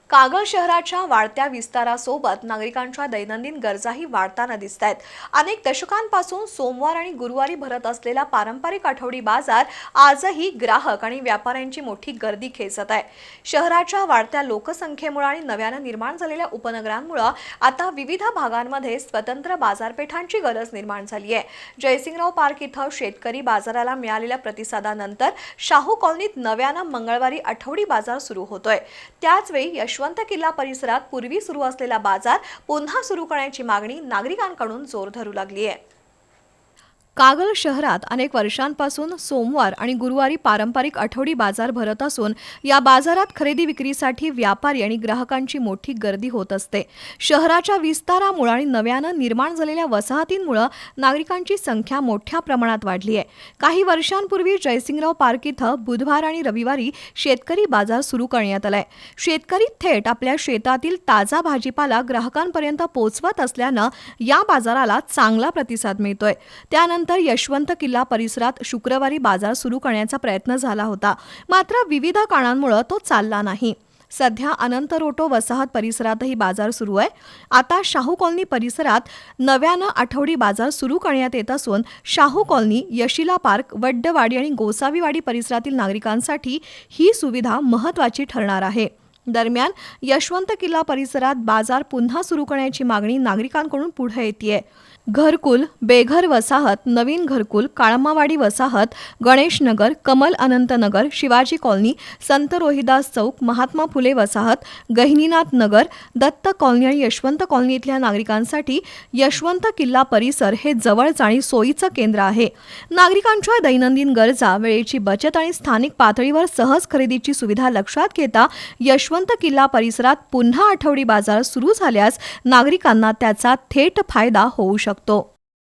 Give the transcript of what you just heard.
कागल शहराच्या वाढत्या विस्तारासोबत नागरिकांच्या दैनंदिन गरजाही वाढताना दिसतायत। अनेक दशकांपासून सोमवार आणि गुरुवारी भरत असलेला पारंपरिक आठवडी बाजार आजही ग्राहक आणि व्यापाऱ्यांची मोठी गर्दी खेचत आहे। शहराच्या वाढत्या लोकसंख्येमुळे आणि नव्याने निर्माण झालेल्या उपनगरांमुळे आता विविध भागांमध्ये स्वतंत्र बाजारपेठांची गरज निर्माण झाली आहे। जयसिंगराव पार्क इथं शेतकरी बाजाराला मिळालेल्या प्रतिसादानंतर शाहू कॉलनीत नव्याने मंगळवारी आठवडी बाजार सुरू होतोय। त्याचवेळी यशवंत किल्ला परिसरात पूर्वी सुरू असलेला बाजार पुन्हा सुरू करण्याची मागणी नागरिकांकडून जोर धरू लागली आहे। कागल शहरात अनेक वर्षांपासून सोमवार आणि गुरुवारी पारंपरिक आठवडी बाजार भरत असून या बाजारात खरेदी विक्रीसाठी व्यापारी आणि ग्राहकांची मोठी गर्दी होत असते। शहराच्या विस्तारामुळे आणि नव्याने निर्माण झालेल्या वसाहतींमुळे नागरिकांची संख्या मोठ्या प्रमाणात वाढली आहे। काही वर्षांपूर्वी जयसिंगराव पार्क इथं बुधवार आणि रविवारी शेतकरी बाजार सुरू करण्यात आलाय। शेतकरी थेट आपल्या शेतातील ताजा भाजीपाला ग्राहकांपर्यंत पोहोचवत असल्याने या बाजाराला चांगला प्रतिसाद मिळतोय। त्यानंतर यशवंत किल्ला परिसरात शुक्रवारी बाजार सुरू करण्याचा प्रयत्न झाला होता, मात्र विविध कारणांमुळे तो चालला नाही। सध्या अनंत रोटो वसाहत परिसरातही बाजार सुरू आहे। आता शाहू कॉलनी परिसरात नव्याने आठवडी बाजार सुरू करण्यात येत असून शाहू कॉलनी, यशिला पार्क, वड्डवाडी आणि गोसावीवाडी परिसरातील नागरिकांसाठी ही सुविधा महत्त्वाची ठरणार आहे। दरम्यान यशवंत किल्ला परिसरात बाजार पुन्हा सुरू करण्याची मागणी नागरिकांकडून पुढे येतेय। घरकुल, बेघर वसाहत, नवीन घरकुल, काळमावाडी वसाहत, गणेशनगर, कमल अनंतनगर, शिवाजी कॉलनी, संत रोहिदास चौक, महात्मा फुले वसाहत, गहिनीनाथ नगर, दत्त कॉलनी आणि यशवंत कॉलनी इथल्या नागरिकांसाठी यशवंत किल्ला परिसर हे जवळच आणि सोयीचं केंद्र आहे। नागरिकांच्या दैनंदिन गरजा, वेळेची बचत आणि स्थानिक पातळीवर सहज खरेदीची सुविधा लक्षात घेता यशवंत किल्ला परिसरात पुन्हा आठवडी बाजार सुरू झाल्यास नागरिकांना त्याचा थेट फायदा होऊ शकतो।